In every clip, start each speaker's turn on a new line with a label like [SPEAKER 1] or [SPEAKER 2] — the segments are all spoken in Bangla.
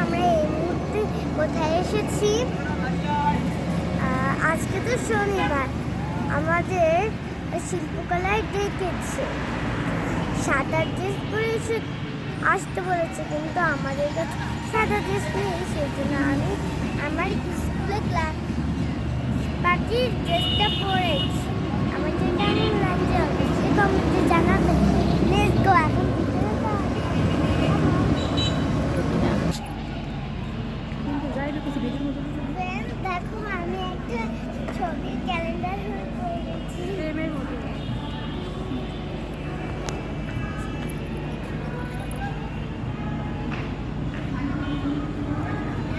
[SPEAKER 1] আমরা এই মুহূর্তে কোথায় এসেছি? আজকে তো শনিবার, আমাদের শিল্পকলায় ডেকেছে, সাদা ড্রেস পরে আসতে বলেছে, কিন্তু আমাদের কাছে সাদা ড্রেস নেই। সেই জন্য আমি আমার স্কুলে ক্লাস পার্টির ড্রেসটা পরেছি। আমার জন্য কেমন লাগছে অবশ্যই কমেন্টে জানাবেন। লেটস গো, এখন দেখো আমি একটা ছবির ক্যালেন্ডার করেছি।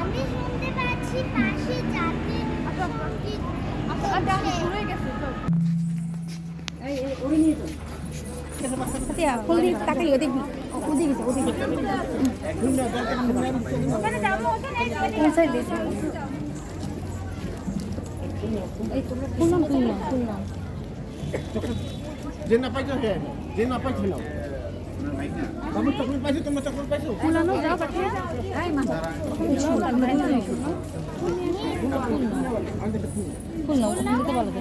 [SPEAKER 1] আমি শুনতে পাচ্ছি পাশে যাতে
[SPEAKER 2] যে না পাইছো হে যে না পাইছো না তোমরা চকলেট পাইছো তোমরা চকলেট পাইছো
[SPEAKER 3] ফুলানো যাও পাঠিয়ে এই মা ফুল নাও নিতে বলো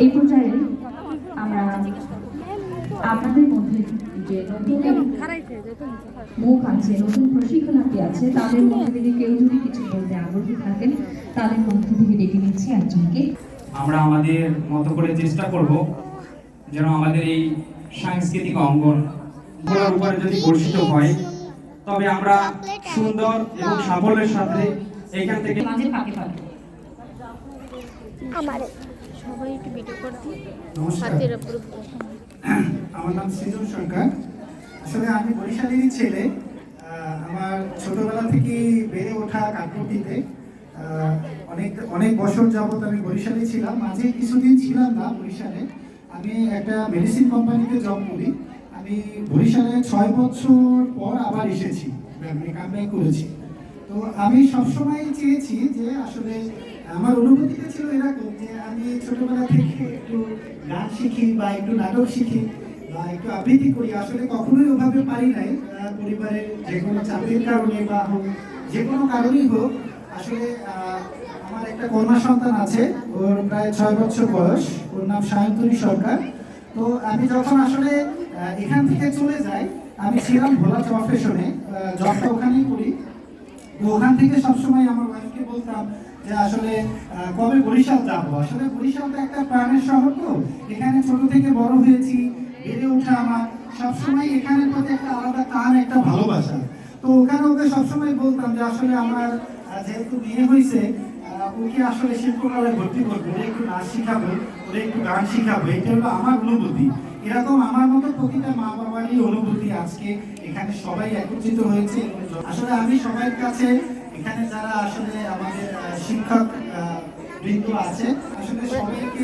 [SPEAKER 4] এই পর্যায়ে আমরা আপনাদের মধ্যে যে নতুন মুখ আছে, নতুন প্রশিক্ষণার্থী আছে, তাদের মধ্যে থেকে কেউ যদি কিছু বলতে আগ্রহী থাকেন তাদের মধ্যে থেকে ডেকে নিচ্ছি একজনকে।
[SPEAKER 5] আমরা আমাদের মতো করে চেষ্টা করব যেন আমাদের এই সাংস্কৃতিক অঙ্গন গুলোর উপরে যদি বর্ষিত হয়, তবে আমরা সুন্দর এবং সাফল্যের সাথে এখান থেকে
[SPEAKER 4] মাঝে ফাঁকে ফাঁকে
[SPEAKER 1] আমার
[SPEAKER 3] সবাই একটু ভিডিও করে দিই।
[SPEAKER 6] নমস্কার,
[SPEAKER 3] হাতের উপর
[SPEAKER 6] আমার নাম সৃজন সরকার। আসলে আমি বরিশালেরই ছেলে। আমার ছোটবেলা থেকে বেড়ে ওঠা কাঠপুটিতে অনেক অনেক বছর যাবত আমি বরিশালে ছিলাম। মাঝে কিছুদিন ছিলাম না বরিশালে, আমি একটা মেডিসিন কোম্পানিতে জব করি। আমি বরিশালে 6 বছর পর আবার এসেছি, মানে কামব্যাক করেছি। তো আমি সবসময় চেয়েছি যে আসলে আমার অনুভূতিটা ছিল এরকম যে আমি ছোটবেলা থেকে একটু গান শিখি বা একটু নাটক শিখি বা একটু আবৃত্তি করি। আসলে কখনোই ওভাবে পারি নাই, পরিবারের যে কোনো চাকরির কারণে বা যে কোনো কারণেই হোক। আসলে আমার একটা কন্যা সন্তান আছে, ওর প্রায় 6 বছর বয়স, ওর নাম সায়ন্তনী সরকার। তো আমি যখন আসলে এখান থেকে চলে যাই, আমি ছিলাম ভোলা প্রফেশনে, জবটা ওখানেই করি। তো ওখান থেকে সবসময় আমার ওয়াইফকে বলতাম যে আসলে কবে বরিশাল যাবো। আসলে বরিশাল তো একটা প্রাণের শহর, তো এখানে ছোট থেকে বড় হয়েছি, বেড়ে ওঠা আমার সবসময় এখানের প্রতি একটা আলাদা টান, একটা ভালোবাসা। তো ওখানে ওকে সবসময় বলতাম যে আসলে আমার যেহেতু বিয়ে হয়েছে, ওকে আসলে শিল্পকলায় ভর্তি করবো, ওরা একটু নাচ শিখাবো, ওরা একটু গান শিখাবো। এটা হলো আমার অনুভূতি। এরকম আমার মতো প্রতিটা মা বাবারই অনুভূতি। আজকে এখানে সবাই একত্রিত হয়েছে। আসলে আমি সবার কাছে, এখানে যারা আসলে আমাদের শিক্ষক বৃন্দ আছে, আসলে সবাইকে